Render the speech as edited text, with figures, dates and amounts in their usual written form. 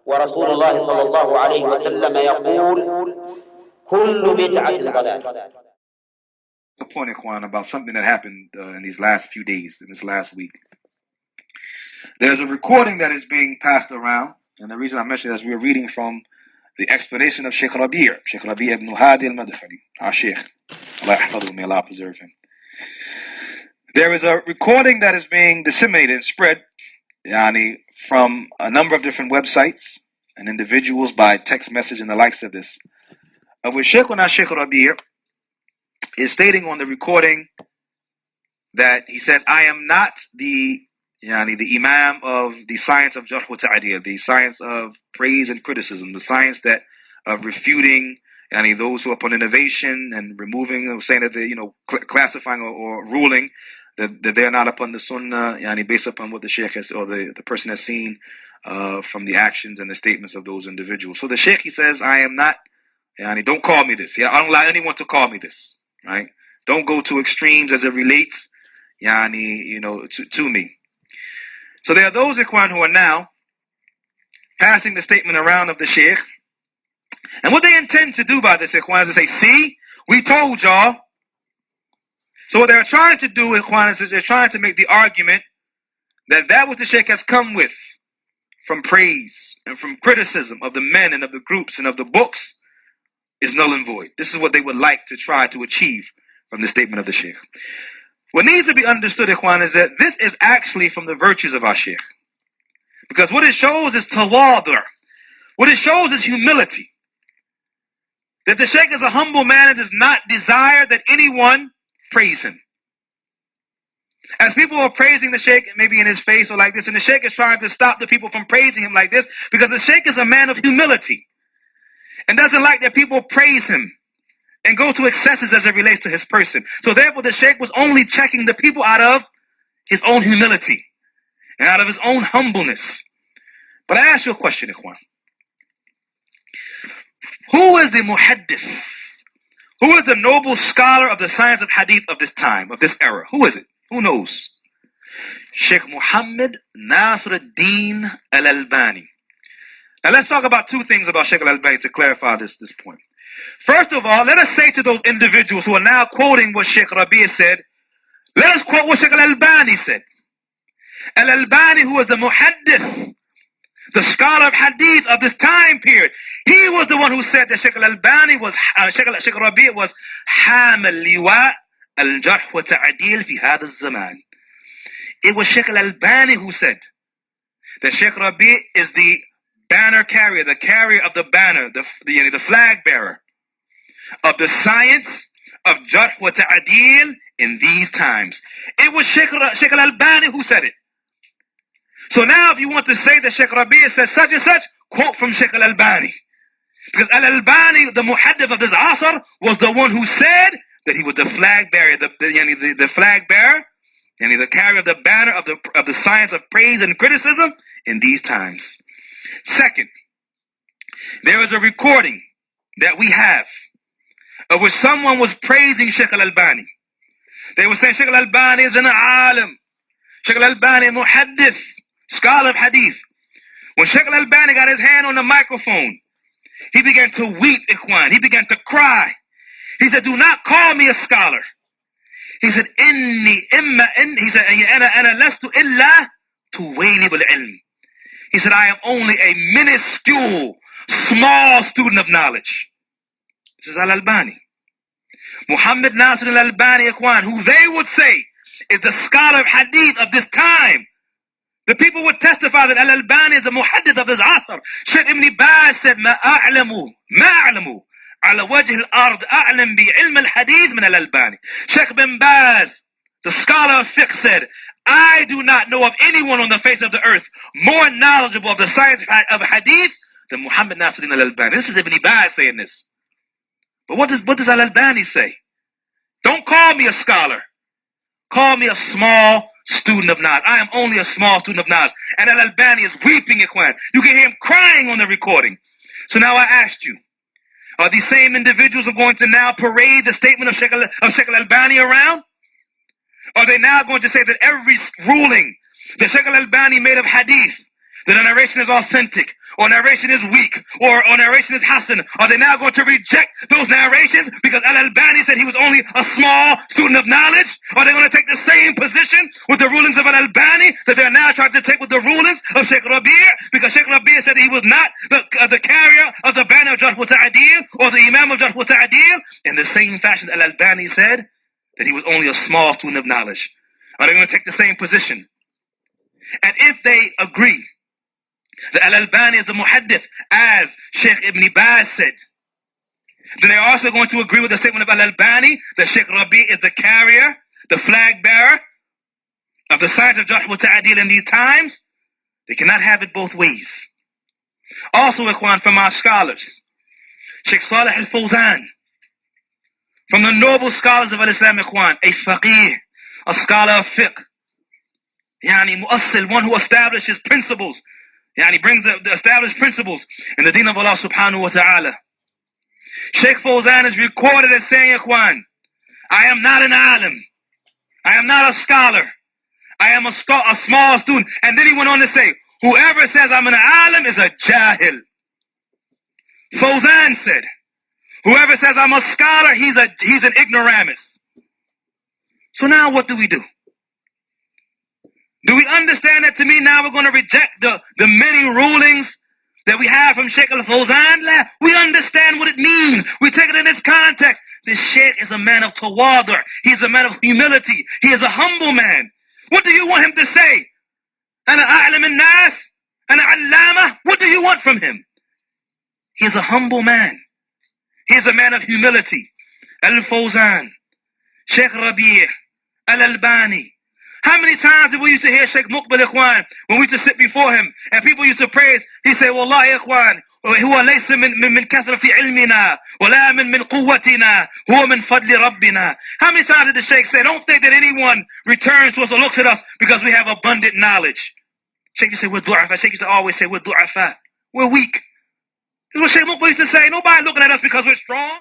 ورسول الله صلى الله عليه وسلم يقول كل بدعة ضلالة. A point, Ikhwan, about something that happened in these last few days, in this last week. There's a recording that is being passed around, and the reason I mention this is we're reading from the explanation of Shaykh Rabee, Shaykh Rabee ibn Hadi al-Madkhali, our Shaykh. Allah Hafظه, may Allah preserve him. There is a recording that is being disseminated and spread from a number of different websites and individuals by text message and the likes of this, of which Shaykh Rabee is stating on the recording that he says, I am not the Imam of the science of Jarh wa Ta'dil, the science of praise and criticism, the science that of refuting those who are upon innovation and removing, or saying that they, classifying or ruling that they're not upon the Sunnah, based upon what the Shaykh has, or the person has seen from the actions and the statements of those individuals. So the Shaykh, he says, I am not, don't call me this. I don't allow anyone to call me this. Right? Don't go to extremes as it relates, to me. So there are those Ikhwan who are now passing the statement around of the Shaykh. And what they intend to do by this, Ikhwan, is to say, see, we told y'all. So what they're trying to do, Ikhwan, is they're trying to make the argument that what the Shaykh has come with from praise and from criticism of the men and of the groups and of the books is null and void. This is what they would like to try to achieve from the statement of the Shaykh. What needs to be understood, Ikhwan, is that this is actually from the virtues of our Shaykh. Because what it shows is tawadhu'. What it shows is humility. That the Shaykh is a humble man and does not desire that anyone praise him. As people are praising the Shaykh, maybe in his face or like this, and the Shaykh is trying to stop the people from praising him like this, because the Shaykh is a man of humility and doesn't like that people praise him and go to excesses as it relates to his person. So therefore the Shaykh was only checking the people out of his own humility and out of his own humbleness. But I ask you a question, Ikhwan. Who is the muhaddith? Who is the noble scholar of the science of hadith of this time, of this era? Who is it? Who knows? Shaykh Muhammad Nasruddin al-Albani. Now let's talk about two things about Shaykh al-Albani to clarify this point. First of all, let us say to those individuals who are now quoting what Shaykh Rabee said, let us quote what Shaykh al-Albani said. Al-Albani, who was the muhaddith, the scholar of hadith of this time period, he was the one who said that Shaykh al-Albani was, Shaykh Rabee was حامل لواء الجرح وتعديل في هذا الزمان. It was Shaykh al-Albani who said that Shaykh Rabee is the banner carrier, the carrier of the banner, the flag bearer of the science of Jarh wa Ta'dil in these times. It was Shaykh al-Albani who said it. So now if you want to say that Shaykh Rabee says such and such, quote from Shaykh al-Albani. Because al-Albani, the muhaddith of this asr, was the one who said that he was the flag bearer, the flag bearer, the carrier of the banner of the science of praise and criticism in these times. Second, there is a recording that we have of which someone was praising Shaykh al-Albani. They were saying Shaykh al-Albani is an alim, Shaykh al-Albani muhaddith, scholar of hadith. When Shaykh al-Albani got his hand on the microphone, he began to weep, Ikhwan. He began to cry. He said, do not call me a scholar. He said, he said, أنا لست إلا طويلب العلم. He said, I am only a minuscule, small student of knowledge. This is al-Albani. Muhammad Nasr al-Albani, Ikhwan, who they would say is the scholar of hadith of this time. The people would testify that al-Albani is a muhaddith of his asr. Shaykh Ibn Baz said, ما أعلم على وجه الأرض أعلم بعلم الحديث من al-Albani. Shaykh Ibn Baz, the scholar of fiqh, said, I do not know of anyone on the face of the earth more knowledgeable of the science of hadith than Muhammad Nasruddin al-Albani. This is Ibn Baz saying this. But what does al-Albani say? Don't call me a scholar. Call me a small student of knowledge. I am only a small student of knowledge. And al-Albani is weeping, Ikhwan. You can hear him crying on the recording. So now I asked you, are these same individuals going to now parade the statement of Shaykh al-Albani around? Are they now going to say that every ruling that Shaykh al-Albani made of hadith, that a narration is authentic, or narration is weak, or narration is Hasan? Are they now going to reject those narrations because al-Albani said he was only a small student of knowledge? Are they going to take the same position with the rulings of al-Albani that they're now trying to take with the rulings of Shaykh Rabee? Because Shaykh Rabee said he was not the carrier of the banner of Jarh wa Ta'deel, or the Imam of Jarh wa Ta'deel, in the same fashion al-Albani said that he was only a small student of knowledge. Are they going to take the same position? And if they agree that al-Albani is the muhaddith, as Shaykh Ibn Baz said, then they're also going to agree with the statement of al-Albani that Shaykh Rabee is the carrier, the flag bearer of the science of Jarh wa Ta'deel in these times. They cannot have it both ways. Also, ikhwan, from our scholars, Shaykh Salih al-Fawzan, from the noble scholars of al-Islam, ikhwan, a faqih, a scholar of fiqh, yani muassil, one who establishes principles, yani brings the established principles in the deen of Allah subhanahu wa ta'ala. Shaykh Fawzan is recorded as saying, ikhwan, I am not an alim, I am not a scholar, I am a small student. And then he went on to say, whoever says I'm an alim is a jahil. Fawzan said, whoever says I'm a scholar, he's an ignoramus. So now what do we do? Do we understand that to mean now we're going to reject the many rulings that we have from Shaykh al-Fawzan? We understand what it means. We take it in its context. This Shaykh is a man of tawadu'. He's a man of humility. He is a humble man. What do you want him to say? Ana a'lam an-nas? Ana allama? What do you want from him? He's a humble man. He's a man of humility. Al-Fawzan, Shaykh Rabee, al-Albani. How many times did we used to hear Shaykh Muqbil, ikhwan, when we used to sit before him and people used to praise? He said, Wallahi, ikhwan, huwa laysa min kathrati ilmina, wala min quwwatina, huwa min fadli rabbina. How many times did the Shaykh say, don't think that anyone returns to us or looks at us because we have abundant knowledge? Shaykh used to say, we're du'afa. Shaykh used to always say, we're du'afa. We're weak. This is what Shaykh Muqbil used to say. Nobody looking at us because we're strong.